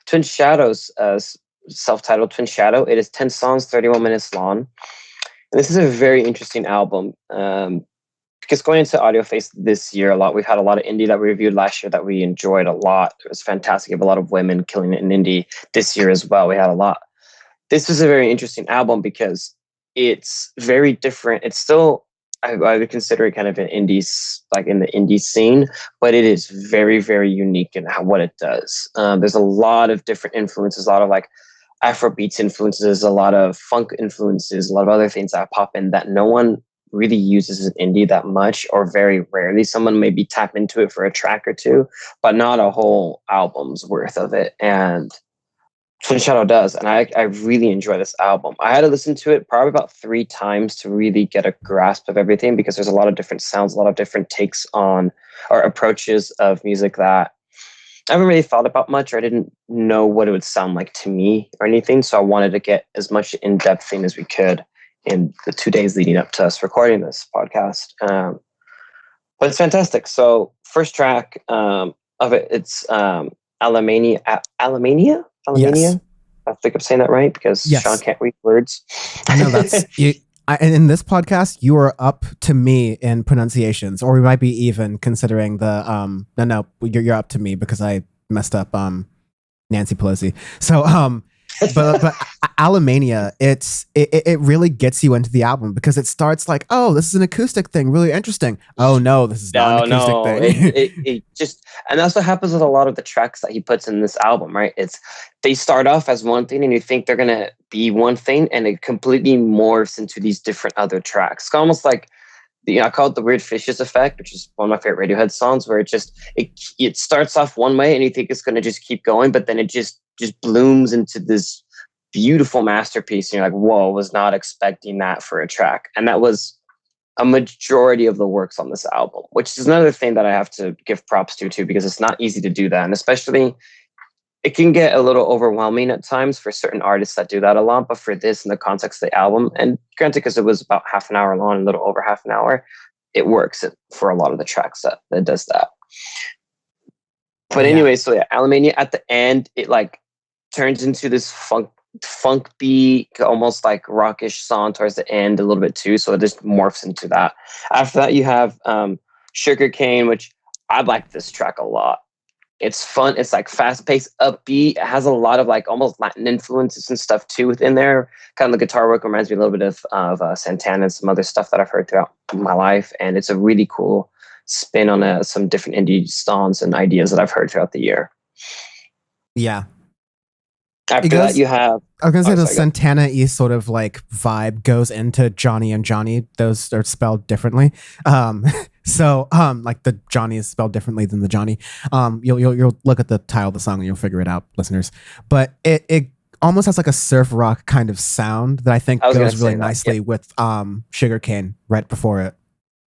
Twin Shadows, self-titled Twin Shadow. It is 10 songs, 31 minutes long. And this is a very interesting album. Because going into Audioface this year a lot, we've had a lot of indie that we reviewed last year that we enjoyed a lot. It was fantastic. We have a lot of women killing it in indie this year as well. We had a lot. This is a very interesting album because it's very different. It's still, I would consider it kind of an indie, like in the indie scene, but it is very, very unique in what it does. There's a lot of different influences, a lot of like Afrobeats influences, a lot of funk influences, a lot of other things that pop in that no one really uses an indie that much, or very rarely. Someone maybe tap into it for a track or two, but not a whole album's worth of it. And Twin Shadow does, and I really enjoy this album. I had to listen to it probably about 3 times to really get a grasp of everything, because there's a lot of different sounds, a lot of different takes on or approaches of music that I haven't really thought about much, or I didn't know what it would sound like to me or anything. So I wanted to get as much in-depth thing as we could in the 2 days leading up to us recording this podcast. But it's fantastic. So first track of it, it's Alamania. Yes. I think I'm saying that right, because yes. Sean can't read words. No, that's in this podcast, you are up to me in pronunciations, or we might be even considering the no, you're up to me because I messed up Nancy Pelosi. So but Alamania, it really gets you into the album, because it starts like, oh, this is an acoustic thing, really interesting. Oh no, this is not an acoustic thing. It just, and that's what happens with a lot of the tracks that he puts in this album, right? It's, they start off as one thing and you think they're gonna be one thing, and it completely morphs into these different other tracks. It's almost like I call it the Weird Fishes effect, which is one of my favorite Radiohead songs, where it starts off one way and you think it's gonna just keep going, but then it just blooms into this beautiful masterpiece, and you're like, whoa, was not expecting that for a track. And that was a majority of the works on this album, which is another thing that I have to give props to too, because it's not easy to do that. And especially, it can get a little overwhelming at times for certain artists that do that a lot. But for this, in the context of the album, and granted, because it was about half an hour long, a little over half an hour, it works for a lot of the tracks that does that. But anyway, so yeah, Alamania at the end, it like turns into this funk beat, almost like rockish song towards the end a little bit too. So it just morphs into that. After that, you have Sugarcane, which I like this track a lot. It's fun. It's like fast paced, upbeat. It has a lot of like almost Latin influences and stuff too within there. Kind of the guitar work reminds me a little bit of Santana and some other stuff that I've heard throughout my life. And it's a really cool spin on some different indie songs and ideas that I've heard throughout the year. Yeah. After that, you have... I was going to say the Santana-y sort of like vibe goes into Johnny and Johnny. Those are spelled differently. So like the Johnny is spelled differently than the Johnny. You'll look at the title of the song and you'll figure it out, listeners. But it almost has like a surf rock kind of sound that I think goes really nicely with Sugarcane right before it.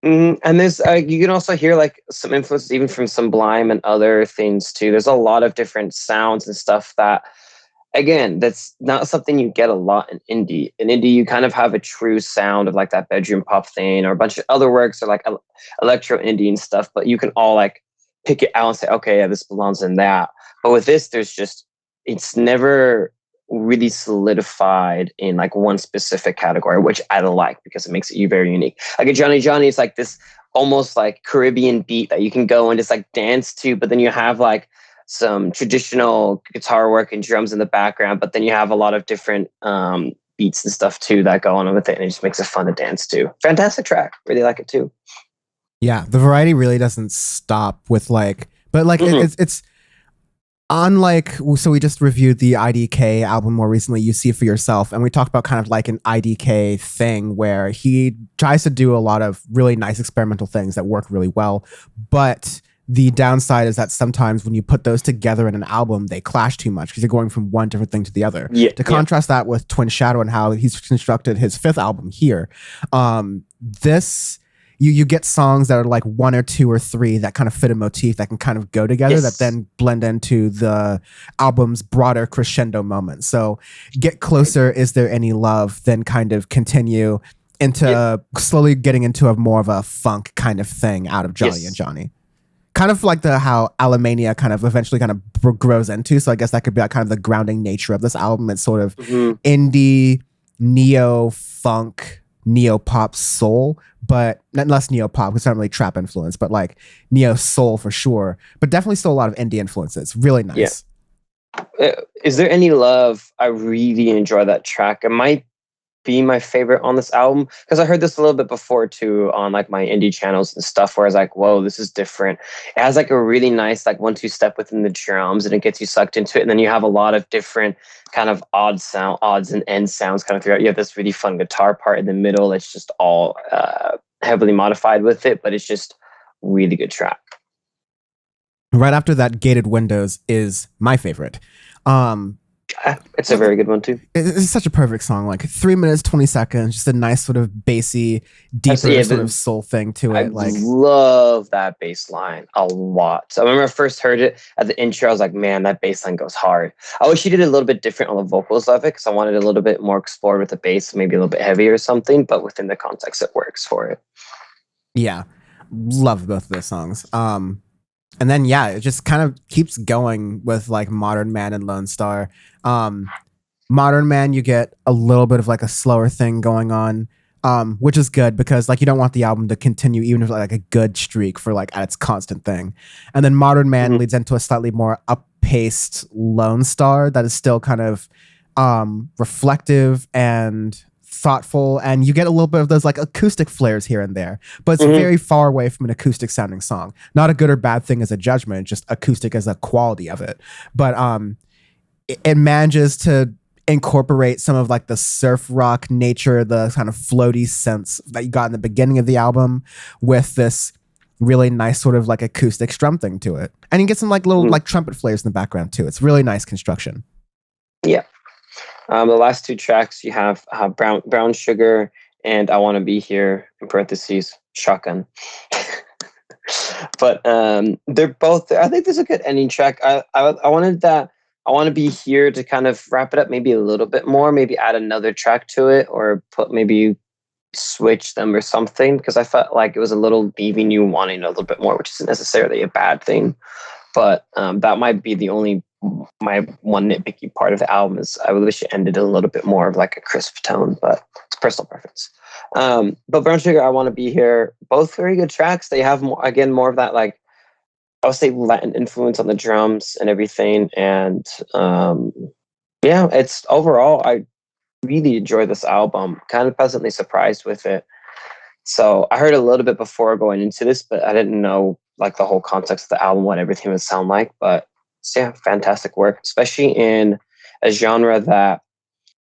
Mm-hmm. And there's you can also hear like some influences even from Sublime and other things too. There's a lot of different sounds and stuff that, again, that's not something you get a lot in indie. In indie, you kind of have a true sound of like that bedroom pop thing, or a bunch of other works, or like electro indie and stuff, but you can all like pick it out and say, okay, yeah, this belongs in that. But with this, it's never really solidified in like one specific category, which I like, because it makes it very unique. Like a Johnny Johnny is like this almost like Caribbean beat that you can go and just like dance to, but then you have like some traditional guitar work and drums in the background, but then you have a lot of different beats and stuff too that go on with it, and it just makes it fun to dance to. Fantastic track. Really like it too. Yeah, the variety really doesn't stop with like, but like it's unlike, so we just reviewed the IDK album more recently, You See It For Yourself, and we talked about kind of like an IDK thing where he tries to do a lot of really nice experimental things that work really well, but the downside is that sometimes when you put those together in an album, they clash too much because you're going from one different thing to the other. To contrast that with Twin Shadow and how he's constructed his 5th album here, this you get songs that are like 1 or 2 or 3 that kind of fit a motif that can kind of go together, that then blend into the album's broader crescendo moment. So Get Closer, Is There Any Love, then kind of continue into slowly getting into a more of a funk kind of thing out of Johnny and Johnny. kind of like the how Alemania kind of eventually kind of grows into. So I guess that could be like kind of the grounding nature of this album. It's sort of indie, neo funk, neo pop soul, but not less neo pop. It's not really trap influence, but like neo soul for sure. But definitely still a lot of indie influences. Really nice. Yeah. Is there any love? I really enjoy that track. It might be my favorite on this album because I heard this a little bit before too on like my indie channels and stuff where I was like, whoa, this is different. It has like a really nice like 1-2 step within the drums and it gets you sucked into it, and then you have a lot of different kind of odds and end sounds kind of throughout. You have this really fun guitar part in the middle. It's just all heavily modified with it, but it's just really good track. Right after that, Gated Windows is my favorite. It's a very good one too. It's such a perfect song. Like 3 minutes, 20 seconds, just a nice sort of bassy, deeper sort of soul thing to it. I love that bass line a lot. So I remember I first heard it at the intro. I was like, man, that bass line goes hard. I wish he did a little bit different on the vocals of it because I wanted a little bit more explored with the bass, maybe a little bit heavier or something. But within the context, it works for it. Yeah, love both of those songs. And then, yeah, it just kind of keeps going with like Modern Man and Lone Star. Modern Man, you get a little bit of like a slower thing going on, which is good because like you don't want the album to continue even if like a good streak for like at its constant thing. And then Modern Man leads into a slightly more up-paced Lone Star that is still kind of reflective and thoughtful, and you get a little bit of those like acoustic flares here and there, but it's very far away from an acoustic sounding song. Not a good or bad thing as a judgment, just acoustic as a quality of it. But it manages to incorporate some of like the surf rock nature, the kind of floaty sense that you got in the beginning of the album with this really nice sort of like acoustic strum thing to it. And you get some like little like trumpet flares in the background too. It's really nice construction. Yeah. The last two tracks you have Brown Sugar and I Want to Be Here, in parentheses, Shotgun. But they're both, I think there's a good ending track. I wanted that I Want to Be Here to kind of wrap it up maybe a little bit more, maybe add another track to it or maybe switch them or something, because I felt like it was a little leaving you wanting a little bit more, which isn't necessarily a bad thing. But that might be my one nitpicky part of the album is I wish it ended a little bit more of like a crisp tone, but it's personal preference. But Brown Sugar, I Want to Be Here, both very good tracks. They have more of that like I would say Latin influence on the drums and everything. And it's overall I really enjoy this album. Kind of pleasantly surprised with it. So I heard a little bit before going into this, but I didn't know like the whole context of the album, what everything would sound like. But yeah, fantastic work, especially in a genre that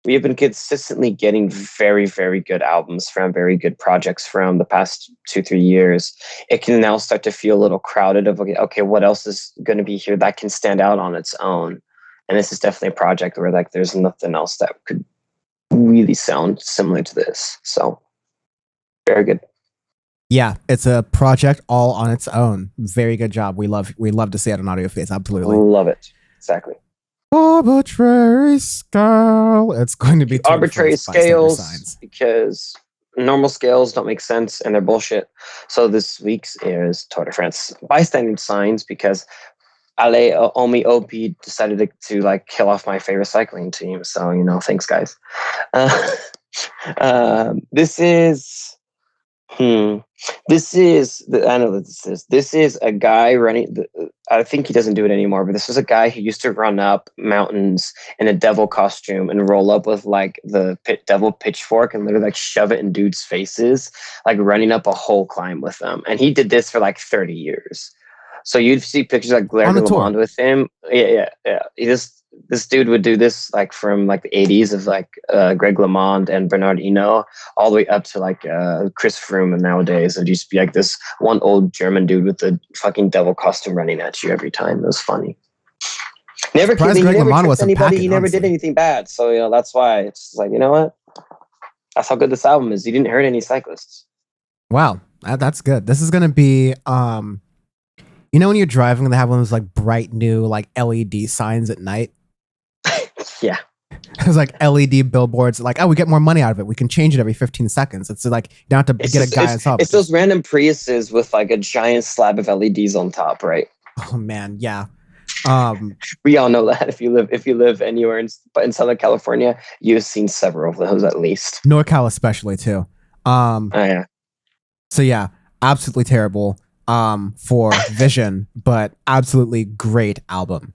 we have been consistently getting very, very good albums from, very good projects from the past 2-3 years. It can now start to feel a little crowded of, okay, what else is going to be here that can stand out on its own? And this is definitely a project where like there's nothing else that could really sound similar to this. So very good. Yeah, it's a project all on its own. Very good job. We love to see it on Audioface. Absolutely. Love it. Exactly. Arbitrary scale. It's going to be arbitrary scales because normal scales don't make sense and they're bullshit. So this week's is Tour de France bystander signs because Ale Omi OP decided to like kill off my favorite cycling team. So, thanks guys. This is a guy running. I think he doesn't do it anymore, but this is a guy who used to run up mountains in a devil costume and roll up with like the devil pitchfork and literally like shove it in dudes' faces, like running up a whole climb with them. And he did this for like 30 years. So you'd see pictures like Glare de Lamond with him. Yeah. This dude would do this like from like the 80s of like Greg LeMond and Bernard Hinault all the way up to like Chris Froome and nowadays. It'd just be like this one old German dude with the fucking devil costume running at you every time. It was funny. He never tricked anybody. He never did anything bad. So, that's why it's like, you know what? That's how good this album is. He didn't hurt any cyclists. Wow. That's good. This is going to be... when you're driving, they have one of those like bright new like LED signs at night. Yeah. There's like LED billboards. Like, oh, we get more money out of it. We can change it every 15 seconds. It's like you don't have to get a guy on top. It's those random Priuses with like a giant slab of LEDs on top, right? Oh man, yeah. We all know that if you live anywhere in Southern California, you've seen several of those at least. NorCal especially too. Oh yeah. So yeah, absolutely terrible for Vision, but absolutely great album.